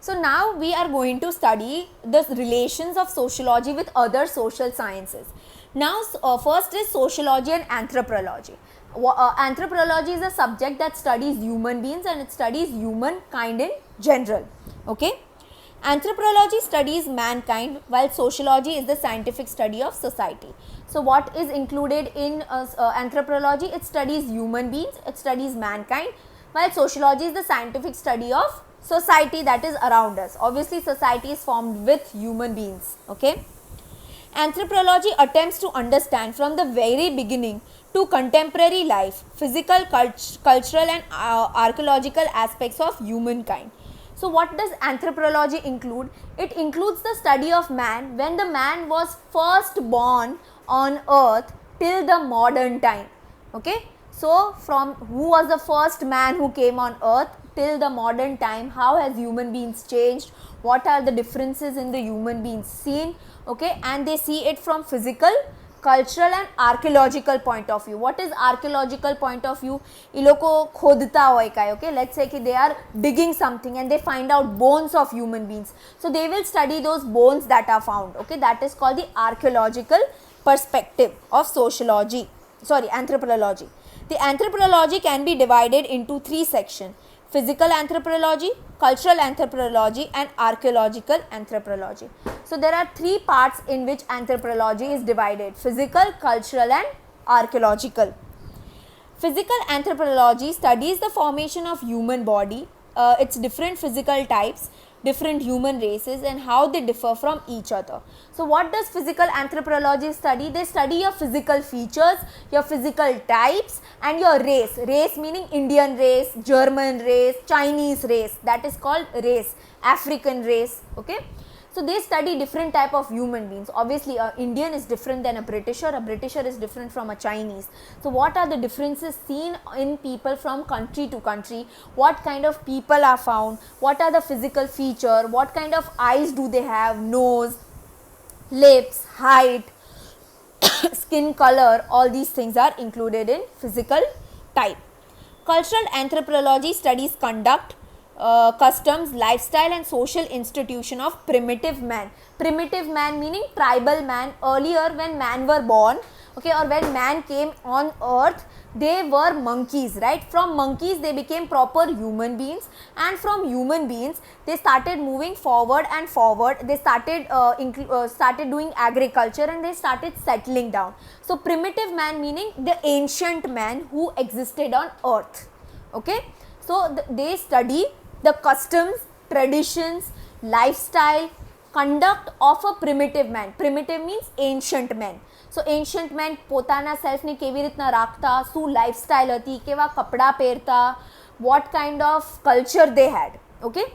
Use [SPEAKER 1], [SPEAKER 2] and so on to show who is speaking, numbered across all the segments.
[SPEAKER 1] So now we are going to study the relations of sociology with other social sciences. Now first is sociology and anthropology. Anthropology is a subject that studies human beings and it studies humankind in general. Okay. Anthropology studies mankind while sociology is the scientific study of society. So what is included in anthropology? It studies human beings, it studies mankind, while sociology is the scientific study of society that is around us. Obviously society is formed with human beings. Okay. Anthropology attempts to understand from the very beginning to contemporary life, physical, cultural and archaeological aspects of humankind. So what does anthropology include? It includes the study of man when the man was first born on earth till the modern time. Okay. So from who was the first man who came on earth till the modern time, how has human beings changed, what are the differences in the human beings seen. Okay. And they see it from physical, cultural and archaeological point of view. What is archaeological point of view? ये लोग को खोदता होए काय. Okay, let's say कि they are digging something and they find out bones of human beings, so they will study those bones that are found. Okay, that is called the archaeological perspective of anthropology. The anthropology can be divided into three sections: physical anthropology, cultural anthropology and archaeological anthropology. So there are three parts in which anthropology is divided: physical, cultural and archaeological. Physical anthropology studies the formation of human body, its different physical types, different human races and how they differ from each other. So what does physical anthropology study? They study your physical features, your physical types and your race. Race meaning Indian race, German race, Chinese race, that is called race, African race. Okay. So they study different type of human beings. Obviously a Indian is different than a Britisher is different from a Chinese. So what are the differences seen in people from country to country? What kind of people are found? What are the physical feature? What kind of eyes do they have? Nose, lips, height, skin color, all these things are included in physical type. Cultural anthropology studies conduct, customs, lifestyle and social institution of primitive man. Primitive man meaning tribal man. Earlier when man were born, okay, or when man came on earth, they were monkeys, right? From monkeys they became proper human beings, and from human beings they started moving forward and forward. They started started doing agriculture and they started settling down. So primitive man meaning the ancient man who existed on earth. Okay. So they study the customs, traditions, lifestyle, conduct of a primitive man. Primitive means ancient man. So ancient man પોતાના સેલ્ફને કેવી રીતના રાખતા, શું lifestyle હતી, કેવા કપડા પહેરતા, what kind of culture they had. Okay,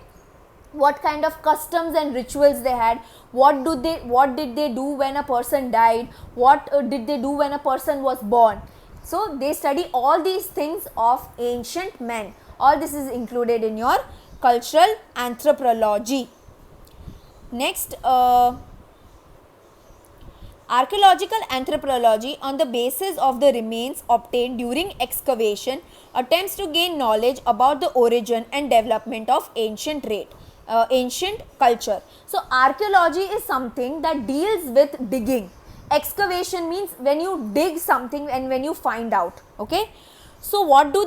[SPEAKER 1] what kind of customs and rituals they had, what did they do when a person died, what did they do when a person was born. So they study all these things of ancient men. All this is included in your cultural anthropology. Next, archaeological anthropology, on the basis of the remains obtained during excavation, attempts to gain knowledge about the origin and development of ancient culture. So archaeology is something that deals with digging. Excavation means when you dig something and when you find out. Okay. So what do?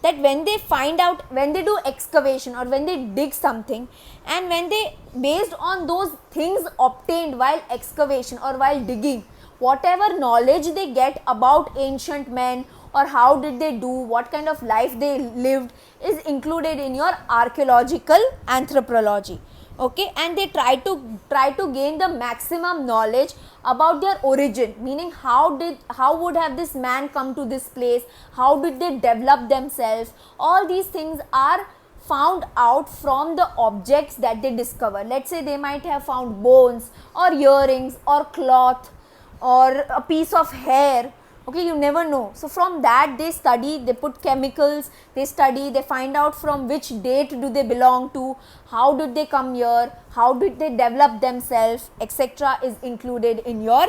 [SPEAKER 1] That when they find out, when they do excavation or when they dig something, and when they, based on those things obtained while excavation or while digging, whatever knowledge they get about ancient men or how did they do, what kind of life they lived, is included in your archaeological anthropology. Okay, and they try to gain the maximum knowledge about their origin, meaning how would have this man come to this place, how did they develop themselves. All these things are found out from the objects that they discover. Let's say they might have found bones or earrings or cloth or a piece of hair. Okay, you never know. So from that they study, they put chemicals, they study, they find out from which date do they belong to, how did they come here, how did they develop themselves, etc. is included in your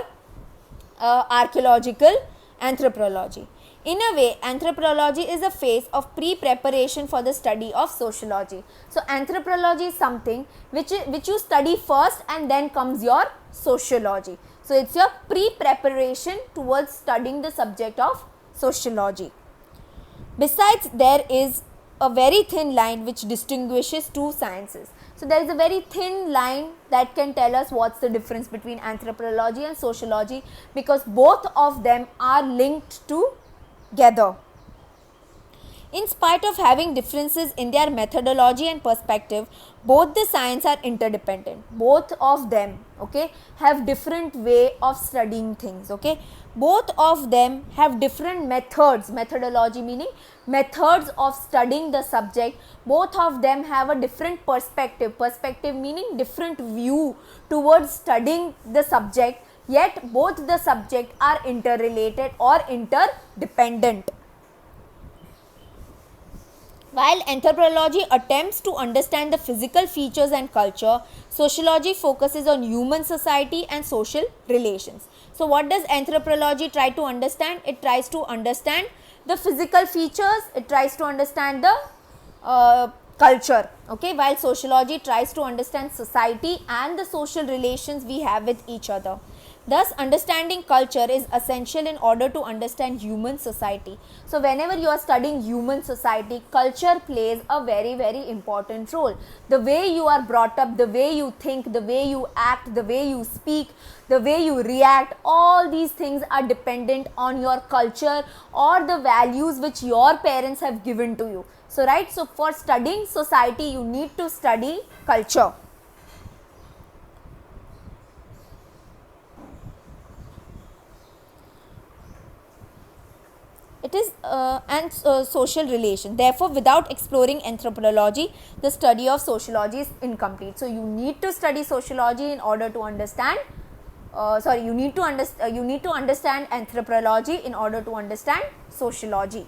[SPEAKER 1] archaeological anthropology. In a way, anthropology is a phase of pre-preparation for the study of sociology. So anthropology is something which you study first and then comes your sociology. So it's your pre-preparation towards studying the subject of sociology. Besides, there is a very thin line which distinguishes two sciences. So there is a very thin line that can tell us what's the difference between anthropology and sociology, because both of them are linked together. In spite of having differences in their methodology and perspective, both the sciences are interdependent. Both of them, okay, have different way of studying things, okay. Both of them have different methods, methodology meaning methods of studying the subject. Both of them have a different perspective, perspective meaning different view towards studying the subject, yet both the subject are interrelated or interdependent. While anthropology attempts to understand the physical features and culture, sociology focuses on human society and social relations. So what does anthropology try to understand? It tries to understand the physical features, it tries to understand the culture, okay, while sociology tries to understand society and the social relations we have with each other. Thus, understanding culture is essential in order to understand human society. So, whenever you are studying human society, culture plays a very, very important role. The way you are brought up, the way you think, the way you act, the way you speak, the way you react, all these things are dependent on your culture or the values which your parents have given to you. So, right, so for studying society, you need to study culture. It is and social relation. Therefore, without exploring anthropology, the study of sociology is incomplete. So, you need to study sociology in order to understand. You need to understand anthropology in order to understand sociology.